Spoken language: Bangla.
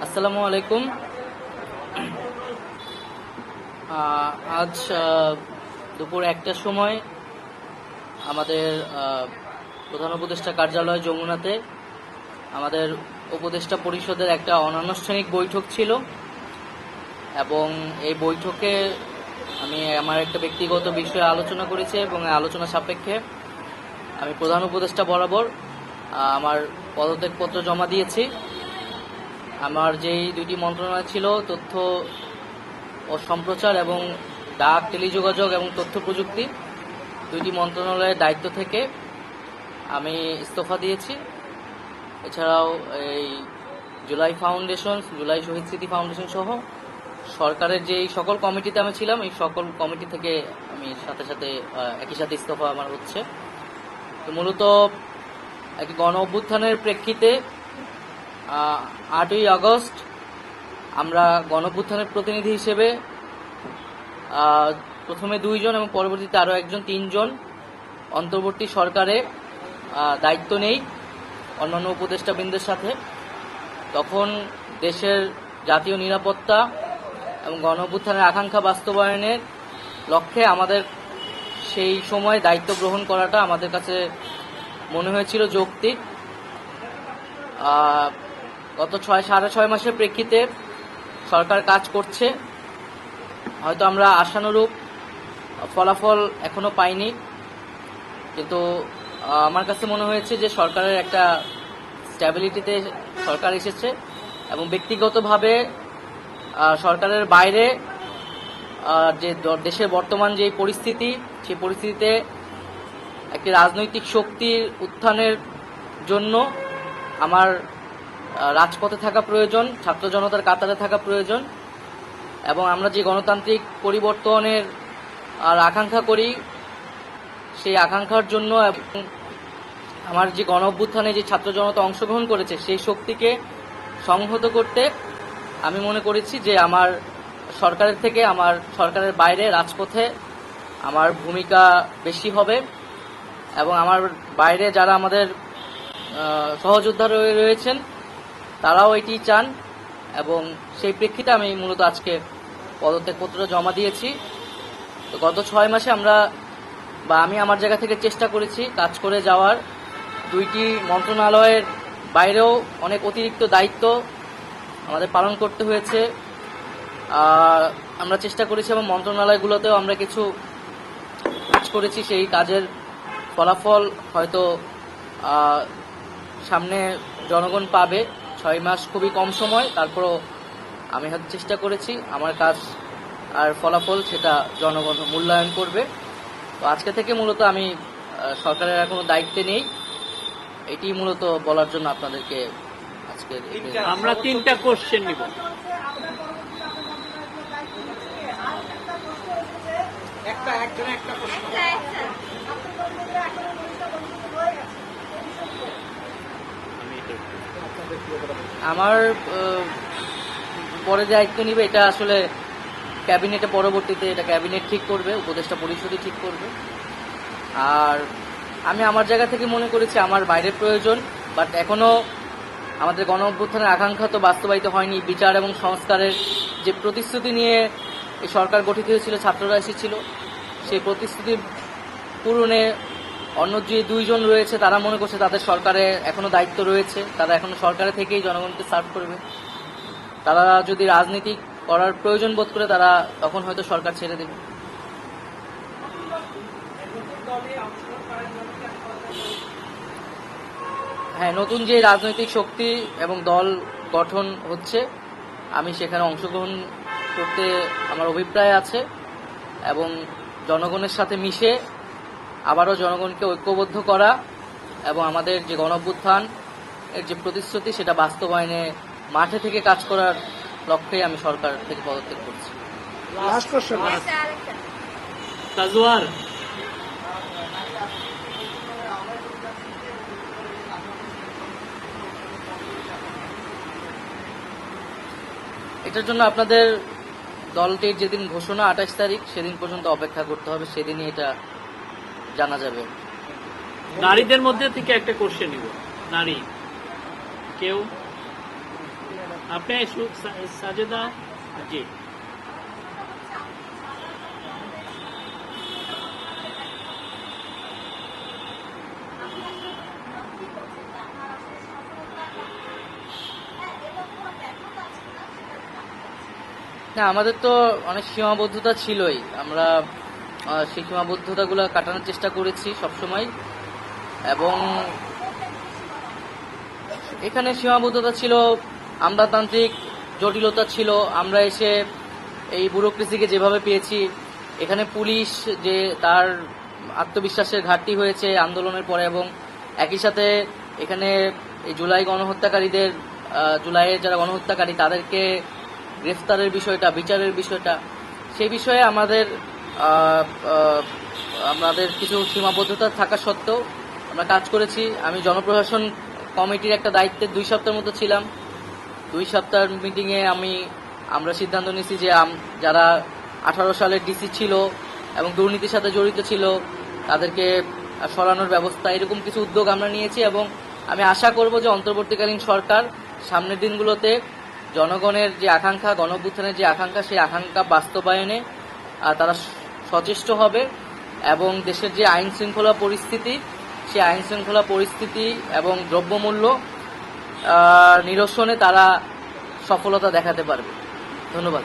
আসসালামু আলাইকুম। আজ দুপুর 1টার সময় আমাদের প্রধান উপদেষ্টা কার্যালয় যমুনাতে আমাদের উপদেষ্টা পরিষদের একটা অনানুষ্ঠানিক বৈঠক ছিল এবং এই বৈঠকে আমি আমার একটা ব্যক্তিগত বিষয়ে আলোচনা করেছি এবং আলোচনা সাপেক্ষে আমি প্রধান উপদেষ্টা বরাবর আমার পদত্যাগপত্র জমা দিয়েছি। আমার যেই দুইটি মন্ত্রণালয় ছিল, তথ্য ও সম্প্রচার এবং ডাক, টেলিযোগাযোগ এবং তথ্য প্রযুক্তি, দুইটি মন্ত্রণালয়ের দায়িত্ব থেকে আমি ইস্তফা দিয়েছি। এছাড়াও এই জুলাই ফাউন্ডেশন, জুলাই শহীদ স্মৃতি ফাউন্ডেশন সহ সরকারের যেই সকল কমিটিতে আমি ছিলাম, এই সকল কমিটি থেকে আমি একই সাথে ইস্তফা আমার হচ্ছে। তো মূলত একটি গণ অভ্যুত্থানের প্রেক্ষিতে 8ই আগস্ট আমরা গণ অভ্যুত্থানের প্রতিনিধি হিসেবে প্রথমে 2 জন এবং পরবর্তীতে আরও 1 জন, 3 জন অন্তর্বর্তী সরকারে দায়িত্ব নেই অন্যান্য উপদেষ্টাবৃন্দের সাথে। তখন দেশের জাতীয় নিরাপত্তা এবং গণ অভ্যুত্থানের আকাঙ্ক্ষা বাস্তবায়নের লক্ষ্যে আমাদের সেই সময় দায়িত্ব গ্রহণ করাটা আমাদের কাছে মনে হয়েছিল যৌক্তিক। গত 6.5 মাসের প্রেক্ষিতে সরকার কাজ করছে, হয়তো আমরা আশানুরূপ ফলাফল এখনো পাইনি, কিন্তু আমার কাছে মনে হয়েছে যে সরকারের একটা স্ট্যাবিলিটিতে সরকার এসেছে এবং ব্যক্তিগতভাবে সরকারের বাইরে যে দেশের বর্তমান যে পরিস্থিতি, সেই পরিস্থিতিতে একটি রাজনৈতিক শক্তির উত্থানের জন্য আমার রাজপথে থাকা প্রয়োজন, ছাত্র জনতার কাতারে থাকা প্রয়োজন এবং আমরা যে গণতান্ত্রিক পরিবর্তনের আকাঙ্ক্ষা করি, সেই আকাঙ্ক্ষার জন্য এবং আমার যে গণ অভ্যুত্থানে যে ছাত্র জনতা অংশগ্রহণ করেছে, সেই শক্তিকে সংহত করতে আমি মনে করেছি যে আমার সরকারের থেকে আমার সরকারের বাইরে রাজপথে আমার ভূমিকা বেশি হবে এবং আমার বাইরে যারা আমাদের সহযোদ্ধা রয়েছেন তারাও এটি চান এবং সেই প্রেক্ষিতে আমি মূলত আজকে পদত্যাগপত্র জমা দিয়েছি। তো গত 6 মাসে আমি আমার জায়গা থেকে চেষ্টা করেছি কাজ করে যাওয়ার। 2টি মন্ত্রণালয়ের বাইরেও অনেক অতিরিক্ত দায়িত্ব আমাদের পালন করতে হয়েছে। আমরা চেষ্টা করেছি এবং মন্ত্রণালয়গুলোতেও আমরা কিছু কাজ করেছি। সেই কাজের ফলাফল হয়তো সামনে জনগণ পাবে। 6 মাস খুবই কম সময়, তারপরও আমি হয়তো চেষ্টা করেছি, আমার কাজ আর ফলাফল সেটা জনগণ মূল্যায়ন করবে। তো আজকে থেকে মূলত আমি সরকারের আর কোনো দায়িত্বে নেই, এটি মূলত বলার জন্য আপনাদেরকে আজকে আমরা 3টা কোশ্চেন নিব। আমার পরে দায়িত্ব নিবে এটা আসলে ক্যাবিনেটে, পরবর্তীতে এটা ক্যাবিনেট ঠিক করবে, উপদেষ্টা পরিষদই ঠিক করবে। আর আমি আমার জায়গা থেকে মনে করেছি আমার বাইরের প্রয়োজন, বাট এখনো আমাদের গণ অভ্যুত্থানের আকাঙ্ক্ষা তো বাস্তবায়িত হয়নি। বিচার এবং সংস্কারের যে প্রতিশ্রুতি নিয়ে এই সরকার গঠিত হয়েছিল, ছাত্ররা এসেছিল, সেই প্রতিশ্রুতি পূরণে অন্য যে 2 জন রয়েছে তারা মনে করছে তাদের সরকারে এখনো দায়িত্ব রয়েছে, তারা এখনো সরকারে থেকেই জনগণকে সার্ভ করবে। তারা যদি রাজনীতি করার প্রয়োজন বোধ করে তারা তখন হয়তো সরকার ছেড়ে দেবে। হ্যাঁ, নতুন যে রাজনৈতিক শক্তি এবং দল গঠন হচ্ছে, আমি সেখানে অংশগ্রহণ করতে আমার অভিপ্রায় আছে এবং জনগণের সাথে মিশে আবারও জনগণকে ঐক্যবদ্ধ করা এবং আমাদের যে গণ অভ্যুত্থান এর যে প্রতিশ্রুতি সেটা বাস্তবায়নে মাঠে থেকে কাজ করার লক্ষ্যে আমি সরকার থেকে পদত্যাগ করছি। তাজওয়ার, এটার জন্য আপনাদের দলটির যেদিন ঘোষণা 28 তারিখ, সেদিন পর্যন্ত অপেক্ষা করতে হবে, সেদিনই এটা জানা যাবে। নারীদের মধ্যে থেকে একটা কোশ্চেন নিব। নারী কেউ আপনি সাজেদা জি না, আমাদের তো অনেক সীমাবদ্ধতা ছিলই। আমরা সেই সীমাবদ্ধতাগুলো কাটানোর চেষ্টা করেছি সবসময়। এবং এখানে সীমাবদ্ধতা ছিল, আমলাতান্ত্রিক জটিলতা ছিল। আমরা এসে এই ব্যুরোক্রেসিকে যেভাবে পেয়েছি, এখানে পুলিশ যে তার আত্মবিশ্বাসের ঘাটতি হয়েছে আন্দোলনের পরে, এবং একই সাথে এখানে এই জুলাই গণহত্যাকারীদের, জুলাইয়ের যারা গণহত্যাকারী তাদেরকে গ্রেফতারের বিষয়টা, বিচারের বিষয়টা, সেই বিষয়ে আমাদের কিছু সীমাবদ্ধতা থাকা সত্ত্বেও আমরা কাজ করেছি। আমি জনপ্রশাসন কমিটির একটা দায়িত্বে 2 সপ্তাহের মতো ছিলাম। 2 সপ্তাহের মিটিংয়ে আমরা সিদ্ধান্ত নিয়েছি যে যারা 18 সালের ডিসি ছিল এবং দুর্নীতির সাথে জড়িত ছিল তাদেরকে সরানোর ব্যবস্থা, এরকম কিছু উদ্যোগ আমরা নিয়েছি। এবং আমি আশা করব যে অন্তর্বর্তীকালীন সরকার সামনের দিনগুলোতে জনগণের যে আকাঙ্ক্ষা, গণঅভ্যুত্থানের যে আকাঙ্ক্ষা, সেই আকাঙ্ক্ষা বাস্তবায়নে তারা সচেষ্ট হবে এবং দেশের যে আইন শৃঙ্খলা পরিস্থিতি, সেই আইন শৃঙ্খলা পরিস্থিতি এবং দ্রব্যমূল্য নিরসনে তারা সফলতা দেখাতে পারবে। ধন্যবাদ।